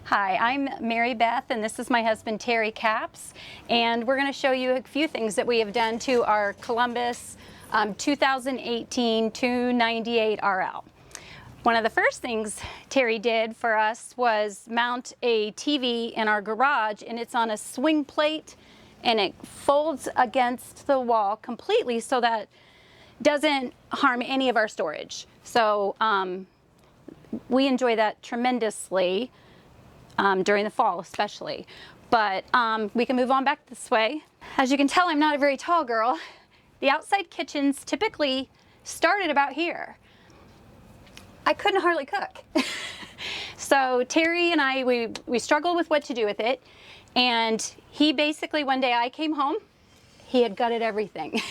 Hi, I'm Mary Beth, and this is my husband Terry Capps, and we're going to show you a few things that we have done to our Columbus 2018 298RL. One of the first things Terry did for us was mount a TV in our garage, and it's on a swing plate, and it folds against the wall completely so that it doesn't harm any of our storage. So we enjoy that tremendously. During the fall especially. But we can move on back this way. As you can tell, I'm not a very tall girl. The outside kitchens typically started about here. I couldn't hardly cook. So Terry and I, we struggled with what to do with it. And he basically, one day I came home, he had gutted everything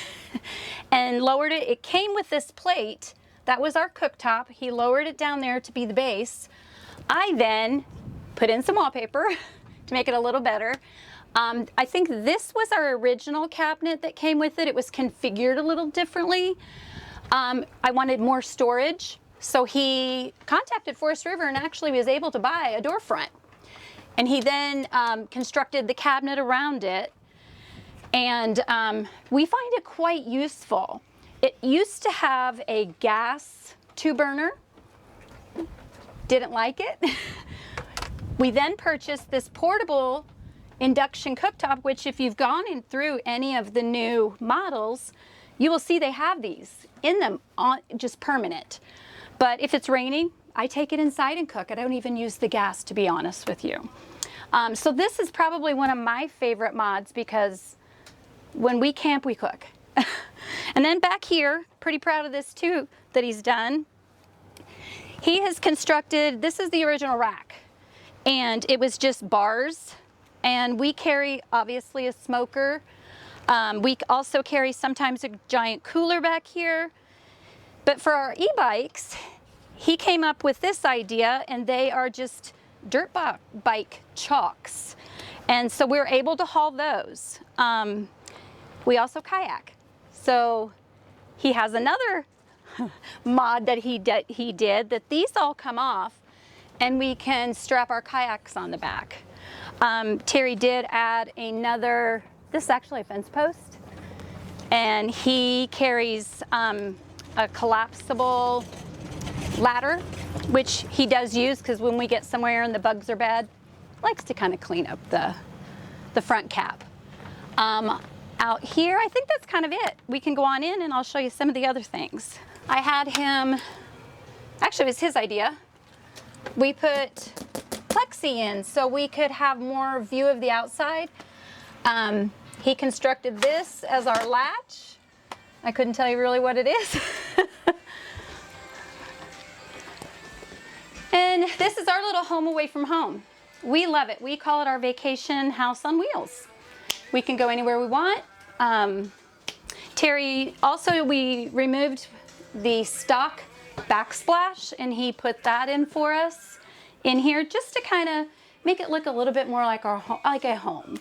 and lowered it. It came with this plate. That was our cooktop. He lowered it down there to be the base. I then put in some wallpaper to make it a little better. I think this was our original cabinet that came with it. It was configured a little differently. I wanted more storage, so he contacted Forest River and actually was able to buy a door front. And he then constructed the cabinet around it, and we find it quite useful. It used to have a gas 2-burner. Didn't like it. We then purchased this portable induction cooktop, which if you've gone in through any of the new models, you will see they have these in them, just permanent. But if it's raining, I take it inside and cook. I don't even use the gas, to be honest with you. So this is probably one of my favorite mods because when we camp, we cook. And then back here, pretty proud of this too, that he's done. He has constructed, this is the original rack. And it was just bars, and we carry obviously a smoker. We also carry sometimes a giant cooler back here. But for our e-bikes, he came up with this idea, and they are just dirt bike chalks. And so we're able to haul those. We also kayak. So he has another mod that he did that these all come off, and we can strap our kayaks on the back. Terry did add another, this is actually a fence post, and he carries a collapsible ladder, which he does use because when we get somewhere and the bugs are bad, likes to kind of clean up the front cap. Out here, I think that's kind of it. We can go on in and I'll show you some of the other things. I had him, actually it was his idea. We put plexi in so we could have more view of the outside. He constructed this as our latch. I couldn't tell you really what it is. And this is our little home away from home. We love it. We call it our vacation house on wheels. We can go anywhere we want. Terry, also we removed the stock backsplash, and he put that in for us in here just to kind of make it look a little bit more like our a home.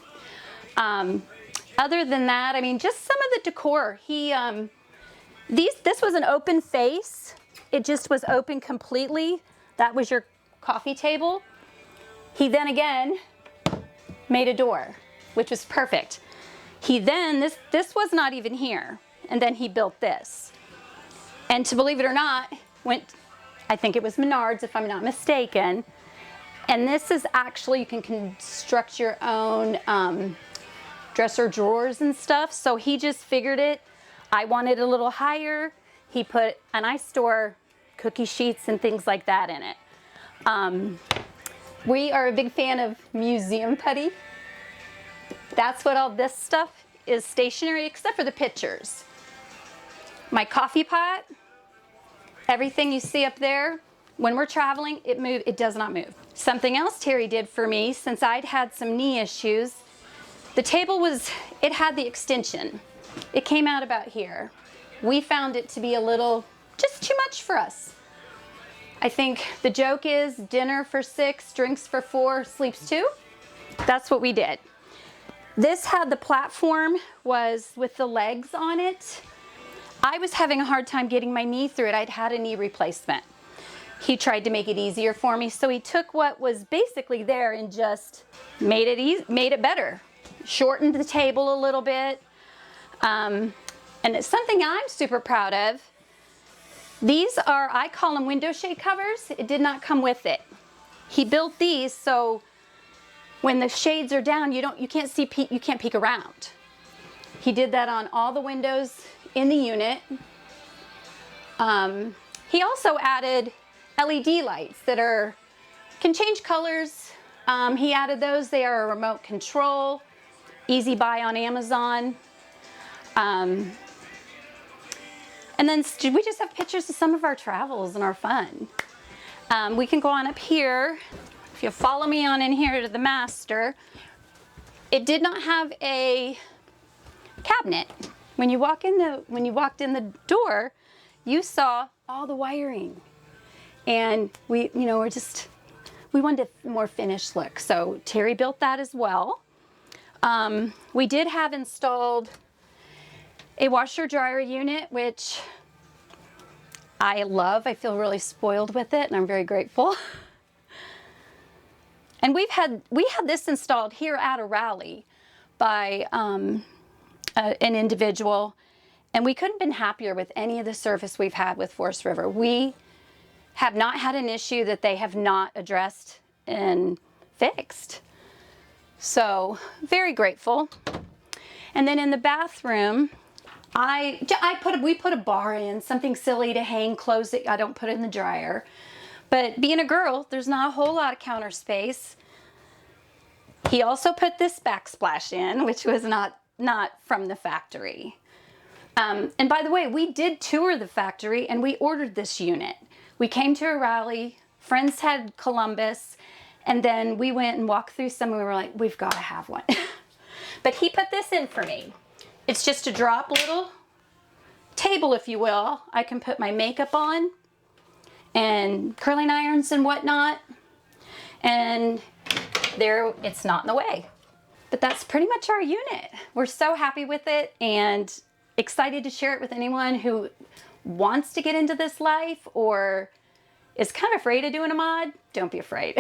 Other than that, I mean, just some of the decor. He this was an open face. It just was open completely. That was your coffee table. He then again made a door, which was perfect. He then this was not even here, and then he built this. And to believe it or not, went, I think it was Menards if I'm not mistaken. And this is actually, you can construct your own dresser drawers and stuff. So he just figured it. I wanted a little higher. He put, and I store cookie sheets and things like that in it. We are a big fan of museum putty. That's what all this stuff is, stationary except for the pictures. My coffee pot, everything you see up there, when we're traveling, it does not move. Something else Terry did for me, since I'd had some knee issues, the table it had the extension. It came out about here. We found it to be a little, just too much for us. I think the joke is dinner for 6, drinks for 4, sleeps 2. That's what we did. This had the platform, was with the legs on it. I was having a hard time getting my knee through it. I'd had a knee replacement. he tried to make it easier for me. So he took what was basically there and just made it better. Shortened the table a little bit. And it's something I'm super proud of. These are, I call them window shade covers. It did not come with it. He built these so when the shades are down, you can't peek around. He did that on all the windows in the unit. He also added LED lights that can change colors. He added those. They are a remote control, easy buy on Amazon. And then we just have pictures of some of our travels and our fun. We can go on up here. If you follow me on in here to the master, it did not have a cabinet. When you walked in the door, you saw all the wiring. And we wanted a more finished look. So Terry built that as well. We did have installed a washer dryer unit, which I love. I feel really spoiled with it, and I'm very grateful. And we had this installed here at a rally by an individual, and we couldn't have been happier with any of the service we've had with Forest River. We have not had an issue that they have not addressed and fixed. So very grateful. And then in the bathroom, we put a bar in, something silly to hang clothes that I don't put in the dryer. But being a girl, there's not a whole lot of counter space. He also put this backsplash in, which was not from the factory. And by the way, we did tour the factory and we ordered this unit. We came to a rally, friends had Columbus, and then we went and walked through some and we were like, we've got to have one. But he put this in for me. It's just a drop little table, if you will. I can put my makeup on and curling irons and whatnot. And there, it's not in the way. But that's pretty much our unit. We're so happy with it and excited to share it with anyone who wants to get into this life or is kind of afraid of doing a mod. Don't be afraid.